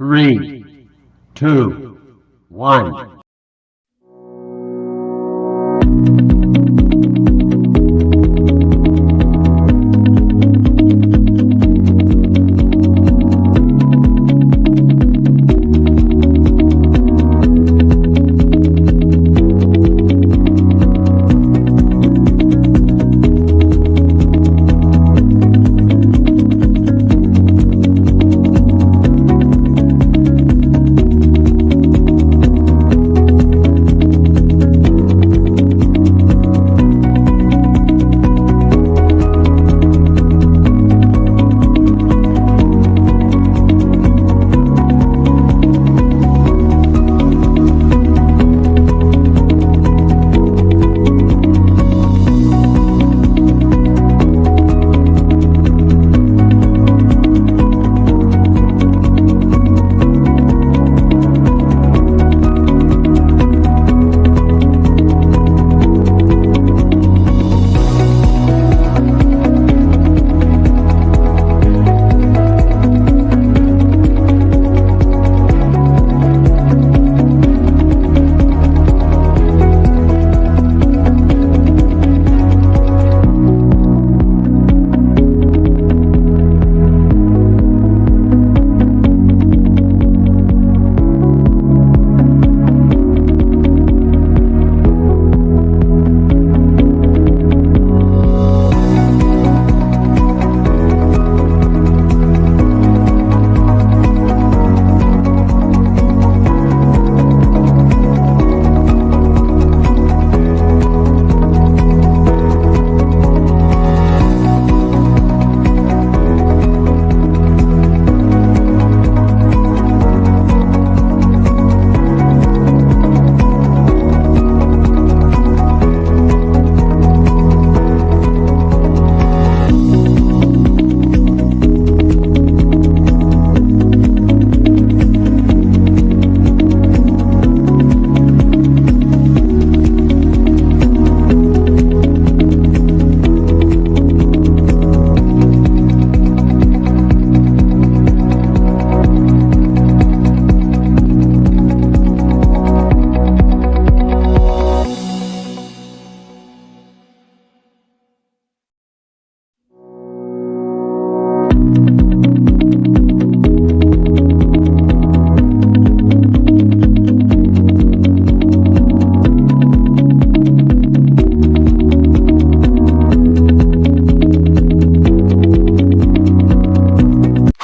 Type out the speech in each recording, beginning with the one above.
3, 2, 1.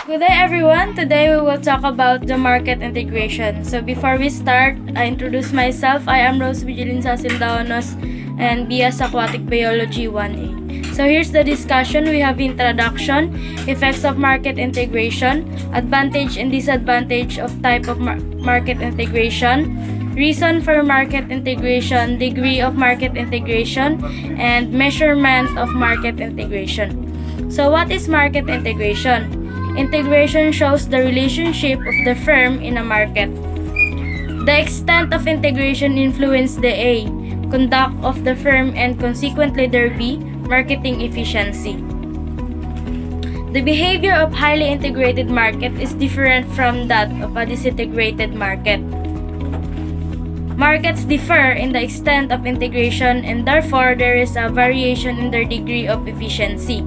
Good day everyone! Today we will talk about the market integration. So before we start, I introduce myself. I am Rose Vigilin Sasindaonos and BS Aquatic Biology 1A. So here's the discussion. We have introduction, effects of market integration, advantage and disadvantage of type of market integration, reason for market integration, degree of market integration, and measurement of market integration. So what is market integration? Integration shows the relationship of the firm in a market. The extent of integration influences the A, conduct of the firm, and consequently their B, marketing efficiency. The behavior of highly integrated market is different from that of a disintegrated market. Markets differ in the extent of integration and therefore there is a variation in their degree of efficiency.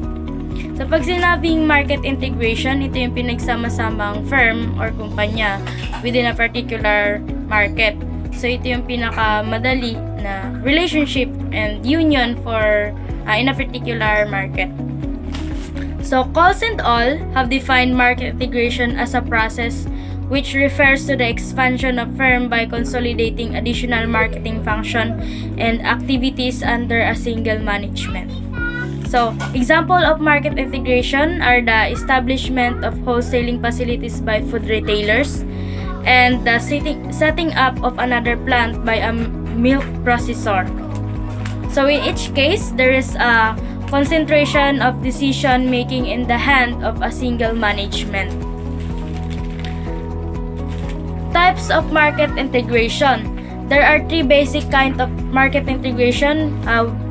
So pag sinabing market integration, ito yung pinagsama-samang firm or kumpanya within a particular market. So ito yung pinakamadali na relationship and union for in a particular market. So Coles and all have defined market integration as a process which refers to the expansion of firm by consolidating additional marketing function and activities under a single management. So, example of market integration are the establishment of wholesaling facilities by food retailers and the setting up of another plant by a milk processor. So, in each case, there is a concentration of decision making in the hand of a single management. Types of market integration. There are three basic kinds of market integration.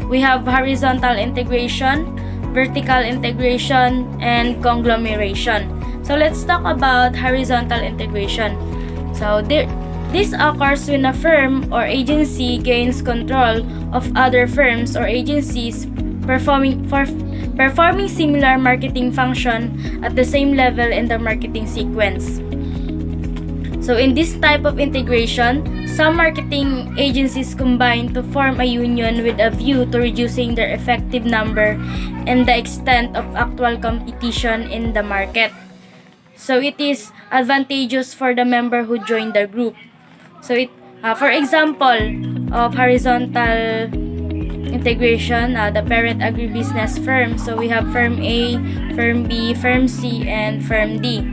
We have horizontal integration, vertical integration, and conglomeration. So let's talk about horizontal integration. So this occurs when a firm or agency gains control of other firms or agencies performing similar marketing function at the same level in the marketing sequence. So in this type of integration, some marketing agencies combine to form a union with a view to reducing their effective number and the extent of actual competition in the market. So it is advantageous for the member who join the group. So for example of horizontal integration, the parent agribusiness firm. So we have firm A, firm B, firm C, and firm D.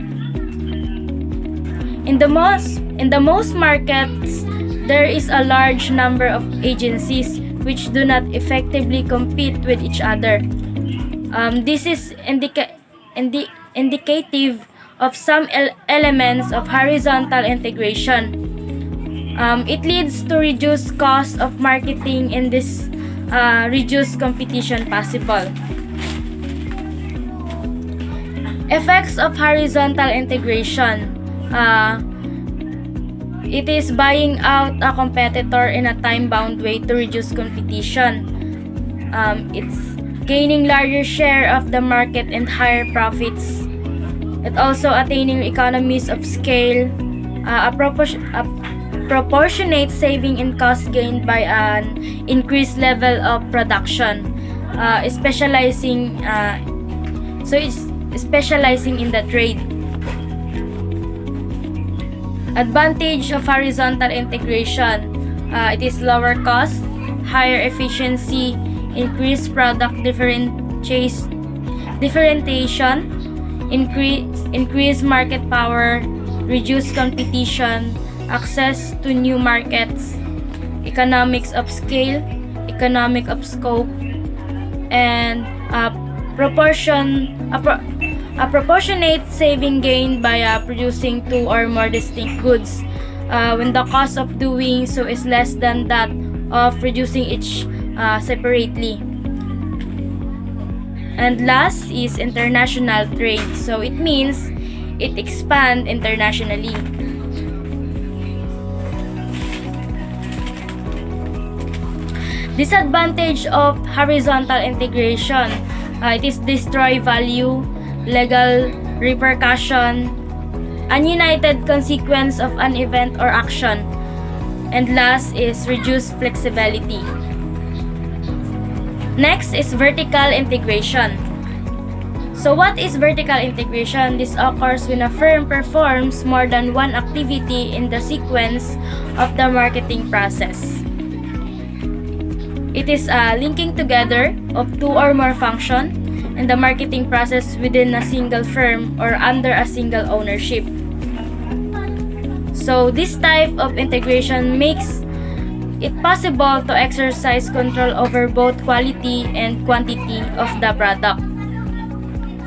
In the most markets, there is a large number of agencies which do not effectively compete with each other. This is indicative of some elements of horizontal integration. It leads to reduced cost of marketing and this reduced competition possible. Effects of horizontal integration. It is buying out a competitor in a time-bound way to reduce competition. It's gaining larger share of the market and higher profits. It also attaining economies of scale, a proportionate saving in cost gained by an increased level of production, specializing in the trade. Advantage of horizontal integration. It is lower cost, higher efficiency, increased product differentiation, increased market power, reduced competition, access to new markets, economics of scale, economic of scope, and proportionate saving gained by producing two or more distinct goods when the cost of doing so is less than that of producing each separately. And last is international trade. So it means it expands internationally. Disadvantage of horizontal integration. It is destroy value, legal repercussion, ununited consequence of an event or action, and last is reduced flexibility. Next is vertical integration. So what is vertical integration? This occurs when a firm performs more than one activity in the sequence of the marketing process. It is a linking together of two or more functions in the marketing process within a single firm or under a single ownership. So this type of integration makes it possible to exercise control over both quality and quantity of the product,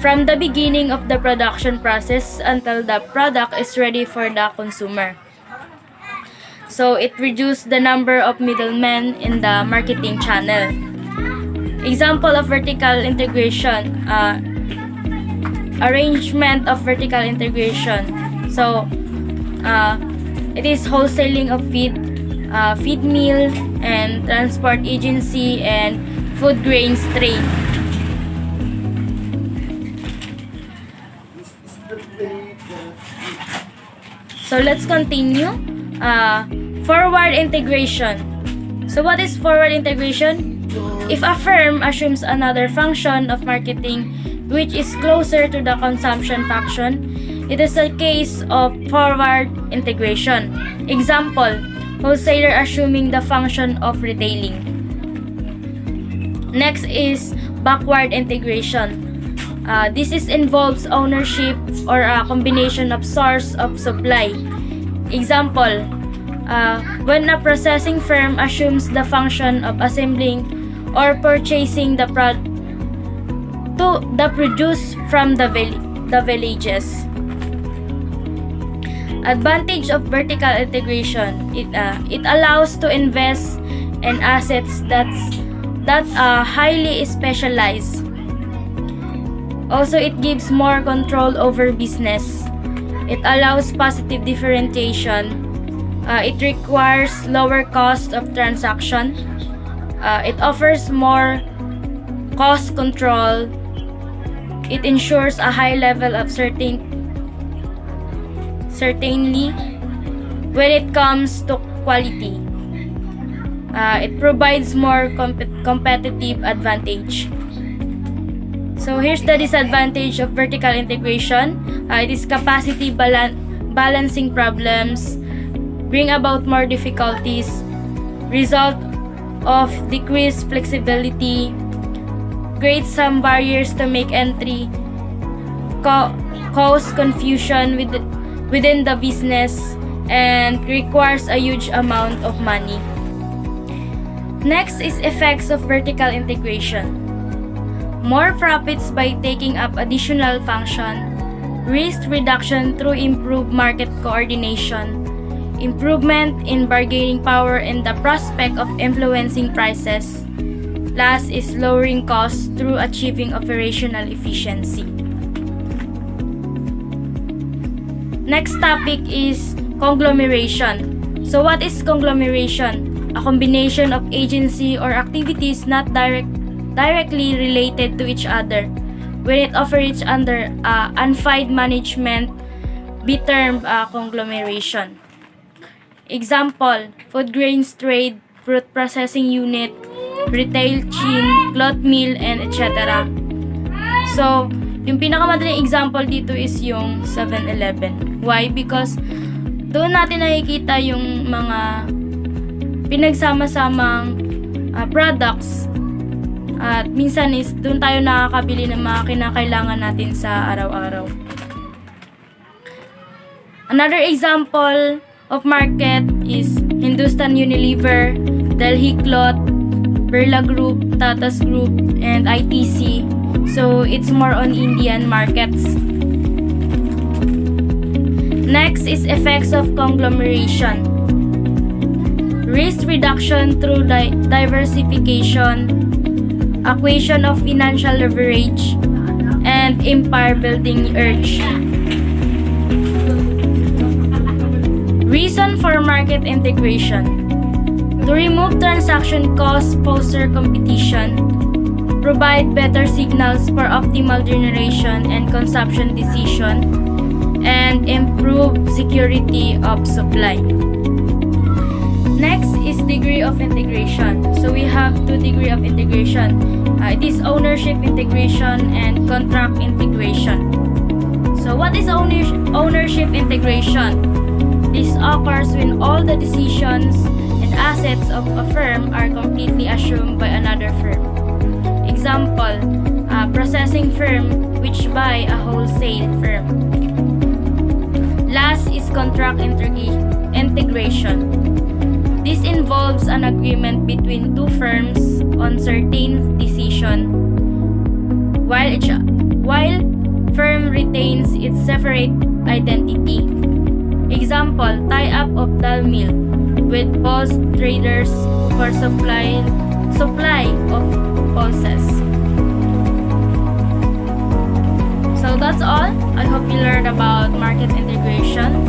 from the beginning of the production process until the product is ready for the consumer. So it reduces the number of middlemen in the marketing channel. Example of vertical integration, arrangement of vertical integration. So it is wholesaling of feed mill and transport agency and food grains trade. So let's continue. Forward integration. So what is forward integration? If a firm assumes another function of marketing which is closer to the consumption function, it is a case of forward integration. Example, wholesaler assuming the function of retailing. Next is backward integration. This involves ownership or a combination of source of supply. Example, when a processing firm assumes the function of assembling or purchasing the produce from the villages. Advantage of vertical integration. It allows to invest in assets that are highly specialized. Also, it gives more control over business. It allows positive differentiation. It requires lower cost of transaction. It offers more cost control. It ensures a high level of certainty when it comes to quality. It provides more competitive advantage. So here's the disadvantage of vertical integration. It is capacity balancing problems, bring about more difficulties, result of decreased flexibility, create some barriers to make entry, cause confusion within the business, and requires a huge amount of money. Next is effects of vertical integration. More profits by taking up additional function, risk reduction through improved market coordination, improvement in bargaining power and the prospect of influencing prices. Last is lowering costs through achieving operational efficiency. Next topic is conglomeration. So what is conglomeration? A combination of agency or activities not directly related to each other. When it operates under unified management, be termed conglomeration. Example, food grains trade, fruit processing unit, retail chain, cloth mill, and etc. So, yung pinakamadaling example dito is yung 7-Eleven. Why? Because doon natin nakikita yung mga pinagsama-samang products. At minsan is doon tayo nakakabili ng mga kinakailangan natin sa araw-araw. Another example of market is Hindustan Unilever, Delhi Cloth, Birla Group, Tatas Group, and ITC. So it's more on Indian markets. Next is effects of conglomeration. Risk reduction through diversification, acquisition of financial leverage, and empire building urge. Reason for market integration: to remove transaction costs, foster competition, provide better signals for optimal generation and consumption decision, and improve security of supply. Next is degree of integration. So we have two degrees of integration. It is ownership integration and contract integration. So what is ownership integration? This occurs when all the decisions and assets of a firm are completely assumed by another firm. Example, a processing firm which buy a wholesale firm. Last is contract integration. This involves an agreement between two firms on certain decision, while firm retains its separate identity. Example, tie-up of dal mill with pulse traders for supply of pulses. So that's all. I hope you learned about market integration.